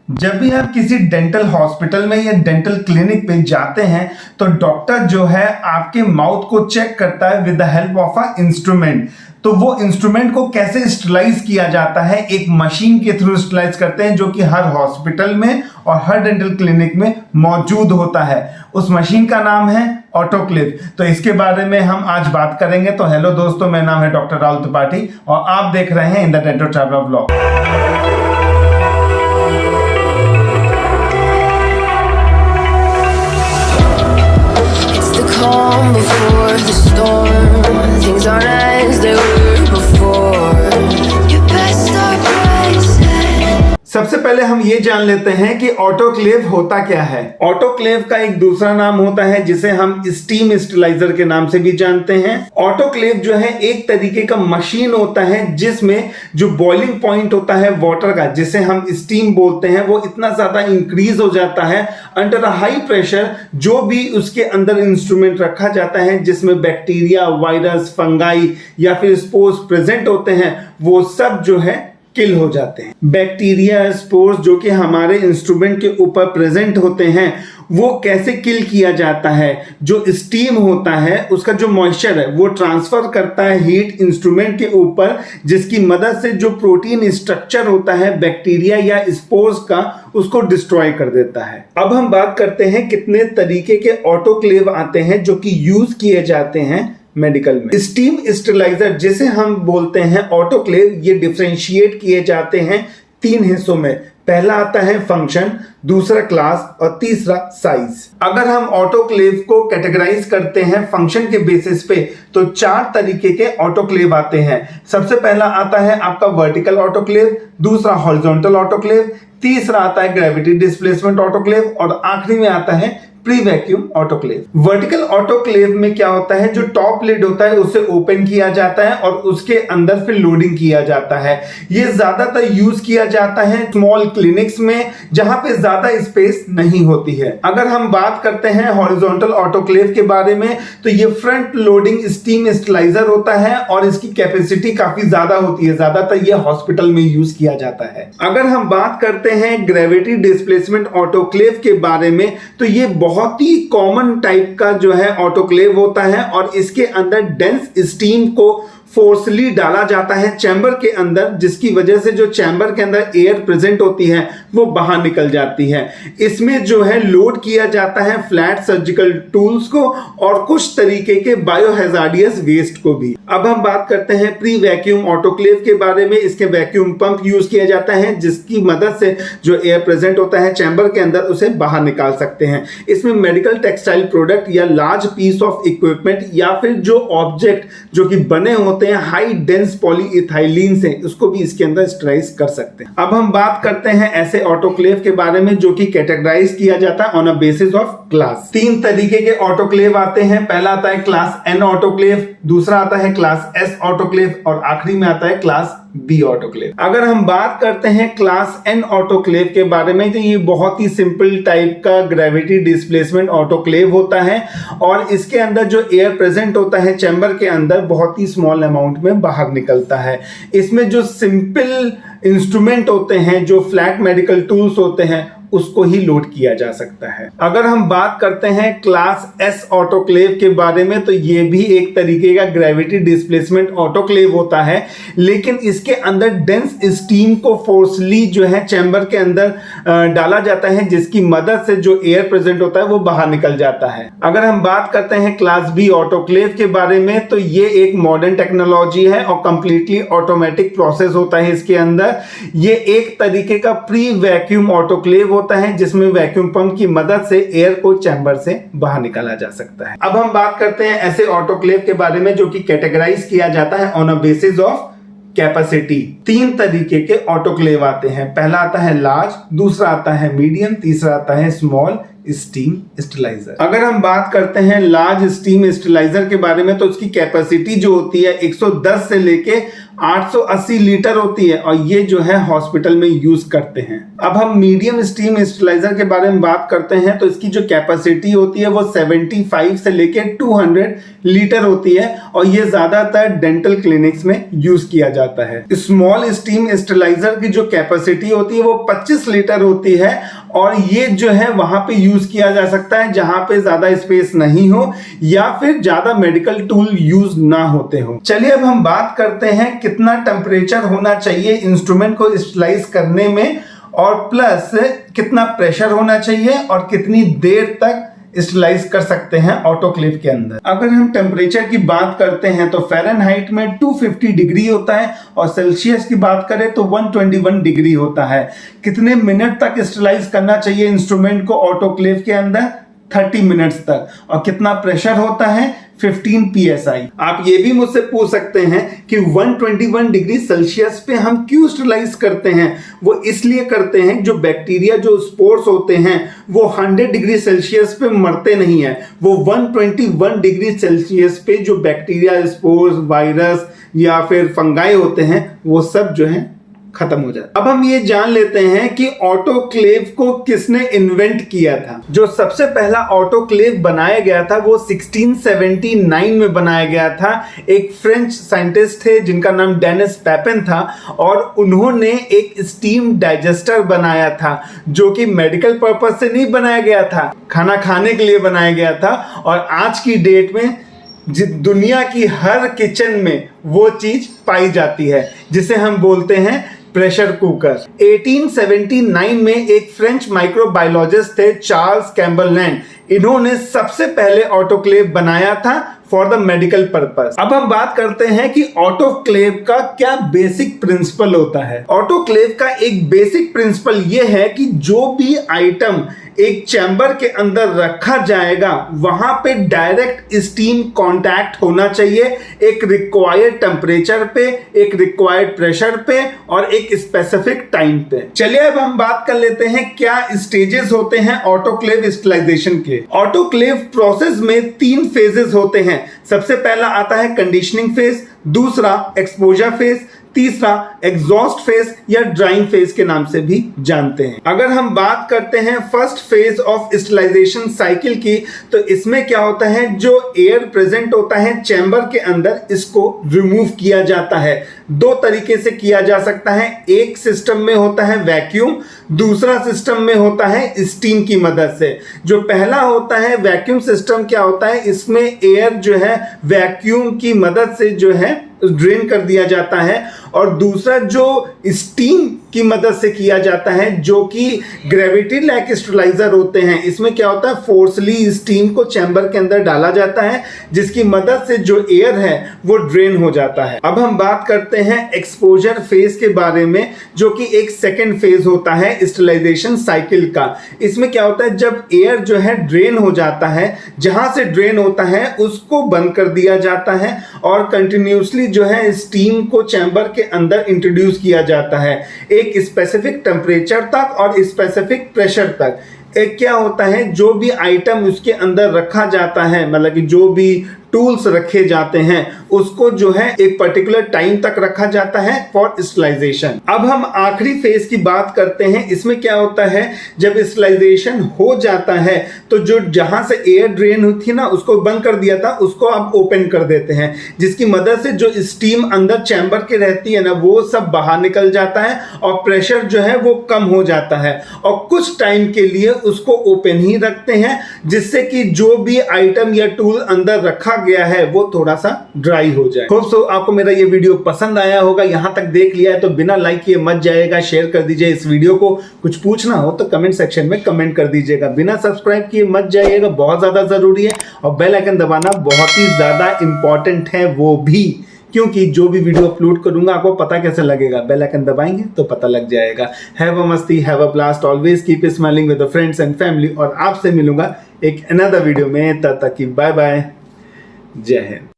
जब भी आप किसी डेंटल हॉस्पिटल में या डेंटल क्लिनिक पे जाते हैं तो डॉक्टर जो है आपके माउथ को चेक करता है with the help of a instrument. तो वो इंस्ट्रूमेंट को कैसे स्टरलाइज किया जाता है, एक मशीन के थ्रू स्टरलाइज करते हैं जो कि हर हॉस्पिटल में और हर डेंटल क्लिनिक में मौजूद होता है। उस मशीन का नाम है ऑटोक्लेव। तो इसके बारे में हम आज बात करेंगे। तो हेलो दोस्तों, मेरा नाम है डॉक्टर राहुल त्रिपाठी और आप देख रहे हैं in the dental traveller vlog. Calm before the storm. Things aren't as they were before. Your best start rising. सबसे पहले हम ये जान लेते हैं कि ऑटोक्लेव होता क्या है। ऑटोक्लेव का एक दूसरा नाम होता है जिसे हम स्टीम स्टरलाइजर के नाम से भी जानते हैं। ऑटोक्लेव जो है एक तरीके का मशीन होता है जिसमें जो बॉइलिंग पॉइंट होता है वाटर का, जिसे हम स्टीम बोलते हैं, वो इतना ज्यादा इंक्रीज हो जाता है अंडर हाई प्रेशर। जो भी उसके अंदर इंस्ट्रूमेंट रखा जाता है जिसमें बैक्टीरिया, वायरस, फंगाई या फिर स्पोर्स प्रेजेंट होते हैं, वो सब जो है किल हो जाते हैं। बैक्टीरिया, स्पोर्स जो कि हमारे इंस्ट्रूमेंट के ऊपर प्रेजेंट होते हैं, वो कैसे किल किया जाता है? जो स्टीम होता है उसका जो मॉइस्चर है वो ट्रांसफर करता है हीट इंस्ट्रूमेंट के ऊपर, जिसकी मदद से जो प्रोटीन स्ट्रक्चर होता है बैक्टीरिया या स्पोर्स का, उसको डिस्ट्रॉय कर देता है। अब हम बात करते हैं कितने तरीके के ऑटोक्लेव आते हैं जो कि यूज किए जाते हैं मेडिकल में। स्टीम स्टरलाइजर जिसे हम बोलते हैं ऑटोक्लेव, ये डिफरेंशिएट किए जाते हैं 3 हिस्सों में। पहला आता है फंक्शन, दूसरा क्लास और तीसरा साइज। अगर हम ऑटोक्लेव को कैटेगराइज करते हैं फंक्शन के बेसिस पे तो 4 तरीके के ऑटोक्लेव आते हैं। सबसे पहला आता है आपका वर्टिकल ऑटोक्लेव, दूसरा हॉरिजॉन्टल ऑटोक्लेव, तीसरा आता है ग्रेविटी डिस्प्लेसमेंट ऑटोक्लेव और आखिरी में आता है pre vacuum autoclave. Vertical autoclave में क्या होता है, जो टॉप लिड होता है उसे ओपन किया जाता है और उसके अंदर फिर लोडिंग किया जाता है। ये ज्यादातर यूज किया जाता है स्मॉल क्लिनिक्स में जहां पे ज्यादा स्पेस नहीं होती है। अगर हम बात करते हैं हॉरिजॉन्टल ऑटोक्लेव के बारे में तो ये फ्रंट लोडिंग स्टीम स्टरलाइजर होता है और इसकी कैपेसिटी काफी ज्यादा होती है। ज्यादातर ये हॉस्पिटल में यूज किया जाता है। अगर हम बात करते हैं ग्रेविटी डिस्प्लेसमेंट ऑटोक्लेव के बारे में तो ये बहुत ही कॉमन टाइप का जो है ऑटोक्लेव होता है और इसके अंदर डेंस स्टीम को फोर्सली डाला जाता है चैम्बर के अंदर, जिसकी वजह से जो चैम्बर के अंदर एयर प्रेजेंट होती है वो बाहर निकल जाती है। इसमें जो है लोड किया जाता है फ्लैट सर्जिकल टूल्स को और कुछ तरीके के बायोहैजार्डियस वेस्ट को भी। अब हम बात करते हैं प्री वैक्यूम ऑटोक्लेव के बारे में। इसके वैक्यूम पंप यूज किया जाता है जिसकी मदद से जो एयर प्रेजेंट होता है चैम्बर के अंदर उसे बाहर निकाल सकते हैं। इसमें मेडिकल टेक्सटाइल प्रोडक्ट या लार्ज पीस ऑफ इक्विपमेंट या फिर जो ऑब्जेक्ट जो कि बने होते हैं हाई डेंस पॉलीइथाइलीन से, उसको भी इसके अंदर स्टरलाइज कर सकते हैं। अब हम बात करते हैं ऐसे ऑटोक्लेव के बारे में जो कि कैटेगराइज किया जाता है on a basis of class. 3 तरीके के ऑटोक्लेव आते हैं। पहला आता है क्लास एन ऑटोक्लेव, दूसरा आता है क्लास एस ऑटोक्लेव और आखिरी में आता है क्लास बी ऑटोक्लेव। अगर हम बात करते हैं क्लास एन ऑटोक्लेव के बारे में तो ये बहुत ही सिंपल टाइप का ग्रेविटी डिस्प्लेसमेंट ऑटोक्लेव होता है और इसके अंदर जो एयर प्रेजेंट होता है चैम्बर के अंदर बहुत ही स्मॉल अमाउंट में बाहर निकलता है। इसमें जो सिंपल इंस्ट्रूमेंट होते हैं, जो फ्लैट मेडिकल टूल्स होते हैं, उसको ही लोड किया जा सकता है। अगर हम बात करते हैं क्लास एस ऑटोक्लेव के बारे में तो ये भी एक तरीके का ग्रेविटी डिस्प्लेसमेंट ऑटोक्लेव होता है, लेकिन इसके अंदर डेंस स्टीम को फोर्सली जो है चैम्बर के अंदर डाला जाता है, जिसकी मदद से जो एयर प्रेजेंट होता है वो बाहर निकल जाता है। अगर हम बात करते हैं क्लास बी ऑटोक्लेव के बारे में तो ये एक मॉडर्न टेक्नोलॉजी है और कंप्लीटली ऑटोमेटिक प्रोसेस होता है। इसके अंदर ये एक तरीके का प्री वैक्यूम ऑटोक्लेव होता है जिसमें वैक्यूम पंप की मदद से एयर को चैम्बर से बाहर निकाला जा सकता है। अब हम बात करते हैं ऐसे ऑटोक्लेव के बारे में जो कि कैटेगराइज किया जाता है on a basis of capacity. 3 तरीके के ऑटोक्लेव आते हैं। पहला आता है लार्ज, दूसरा आता है मीडियम, तीसरा आता है स्मॉल स्टीम स्टरलाइजर। अगर हम बात करते हैं लार्ज स्टीम स्टरलाइजर के बारे में तो उसकी कैपेसिटी जो होती है 110 से लेके 880 लीटर होती है और ये जो है हॉस्पिटल में यूज करते हैं। अब हम मीडियम स्टीम स्टेरिलाइजर के बारे में बात करते हैं तो इसकी जो कैपेसिटी होती है वो 75 से लेके 200 लीटर होती है और ये ज्यादातर डेंटल क्लिनिक्स में यूज किया जाता है। स्मॉल स्टीम स्टेरिलाइजर की जो कैपेसिटी होती है वो 25 लीटर होती है और ये जो है वहां पे यूज किया जा सकता है जहां पे ज्यादा स्पेस नहीं हो या फिर ज्यादा मेडिकल टूल यूज ना होते हो। चलिए अब हम बात करते हैं कितना टेम्परेचर होना चाहिए इंस्ट्रूमेंट को स्टेरिलाइज करने में और प्लस कितना प्रेशर होना चाहिए और कितनी देर तक स्टेरिलाइज कर सकते हैं ऑटोक्लेव के अंदर। अगर हम टेम्परेचर की बात करते हैं तो फ़ारेनहाइट में 250 डिग्री होता है और सेल्सियस की बात करें तो 121 डिग्री होता है। कितने मिनट तक स्टेरिलाइज करना चाहिए इंस्ट्रूमेंट को ऑटोक्लेव के अंदर? 30 मिनट्स तक। और कितना प्रेशर होता है? 15 psi। आप ये भी मुझसे पूछ सकते हैं कि 121 डिग्री सेल्सियस पे हम क्यों स्टेरिलाइज करते हैं? वो इसलिए करते हैं जो बैक्टीरिया जो स्पोर्स होते हैं वो 100 डिग्री सेल्सियस पे मरते नहीं है, वो 121 डिग्री सेल्सियस पे जो बैक्टीरिया स्पोर्स वायरस या फिर फंगाई होते हैं वो सब जो है खत्म हो जाता। अब हम ये जान लेते हैं कि ऑटोक्लेव को किसने इन्वेंट किया था। जो सबसे पहला ऑटोक्लेव बनाया गया था वो 1679 में बनाया गया था। एक फ्रेंच साइंटिस्ट थे जिनका नाम डेनिस पेपेन था और उन्होंने एक स्टीम डाइजेस्टर बनाया था जो कि मेडिकल पर्पज से नहीं बनाया गया था, खाना खाने के लिए बनाया गया था। और आज की डेट में दुनिया की हर किचन में वो चीज पाई जाती है जिसे हम बोलते हैं प्रेशर कुकर। 1879 में एक फ्रेंच माइक्रोबायोलॉजिस्ट थे चार्ल्स कैम्बरलैंड, इन्होंने सबसे पहले ऑटोक्लेव बनाया था फॉर द मेडिकल पर्पस। अब हम बात करते हैं कि ऑटोक्लेव का क्या बेसिक प्रिंसिपल होता है। ऑटोक्लेव का एक बेसिक प्रिंसिपल यह है कि जो भी आइटम एक चैम्बर के अंदर रखा जाएगा वहां पे डायरेक्ट स्टीम कांटेक्ट होना चाहिए, एक रिक्वायर्ड टेम्परेचर पे, एक रिक्वायर्ड प्रेशर पे और एक स्पेसिफिक टाइम पे। चलिए अब हम बात कर लेते हैं क्या स्टेजेस होते हैं ऑटोक्लेव स्टेरिलाइजेशन के। ऑटोक्लेव प्रोसेस में 3 फेजेस होते हैं। सबसे पहला आता है कंडीशनिंग फेज, दूसरा एक्सपोजर फेज, तीसरा एग्जॉस्ट फेज या ड्राइंग फेज के नाम से भी जानते हैं। अगर हम बात करते हैं first phase of sterilization cycle की तो इसमें क्या होता है, जो एयर प्रेजेंट होता है चैम्बर के अंदर इसको रिमूव किया जाता है। 2 तरीके से किया जा सकता है, एक सिस्टम में होता है वैक्यूम, दूसरा सिस्टम में होता है स्टीम की मदद से। जो पहला होता है वैक्यूम सिस्टम क्या होता है, इसमें एयर जो है वैक्यूम की मदद से जो है ड्रेन कर दिया जाता है और दूसरा जो स्टीम की मदद से किया जाता है जो कि ग्रेविटी लैक स्टेरिलाइजर होते हैं। इसमें क्या होता है, फोर्सली स्टीम को चैम्बर के अंदर डाला जाता है जिसकी मदद से जो एयर है वो ड्रेन हो जाता है। अब हम बात करते हैं एक्सपोजर फेज के बारे में जो कि एक सेकेंड फेज होता है स्टेरिलाइजेशन साइकिल का। इसमें क्या होता है, जब एयर जो है ड्रेन हो जाता है, जहां से ड्रेन होता है उसको बंद कर दिया जाता है और कंटिन्यूसली जो है स्टीम को चैम्बर के अंदर इंट्रोड्यूस किया जाता है एक स्पेसिफिक टेम्परेचर तक और स्पेसिफिक प्रेशर तक। एक क्या होता है, जो भी आइटम उसके अंदर रखा जाता है, मतलब कि जो भी टूल्स रखे जाते हैं उसको जो है एक पर्टिकुलर टाइम तक रखा जाता है फॉर स्टेरिलाइजेशन। अब हम आखिरी फेज की बात करते हैं। इसमें क्या होता है, जब स्टेरिलाइजेशन हो जाता है तो जो जहां से एयर ड्रेन हुई थी ना उसको बंद कर दिया था उसको आप ओपन कर देते हैं जिसकी मदद से जो स्टीम अंदर चैम्बर के रहती है ना वो सब बाहर निकल जाता है और प्रेशर जो है वो कम हो जाता है और कुछ टाइम के लिए उसको ओपन ही रखते हैं जिससे कि जो भी आइटम या टूल अंदर रखा गया है वो थोड़ा सा ड्राई हो जाए। होप सो आपको मेरा ये वीडियो पसंद आया होगा। यहां तक देख लिया है तो बिना लाइक किए मत जाइएगा, शेयर कर दीजिए इस वीडियो को। कुछ पूछना हो तो कमेंट सेक्शन में कमेंट कर दीजिएगा। बिना सब्सक्राइब किए मत जाइएगा, बहुत ज्यादा जरूरी है। और बेल आइकन दबाना बहुत ही ज्यादा इंपॉर्टेंट है वो भी, क्योंकि जो भी वीडियो अपलोड करूंगा आपको पता कैसे लगेगा, बेल आइकन दबाएंगे तो पता लग जाएगा। हैव अ मस्ती, have a blast, always keep smiling with the friends and family. और आपसे मिलूंगा एक अनदर वीडियो में, तब तक की बाय बाय, जय हिंद।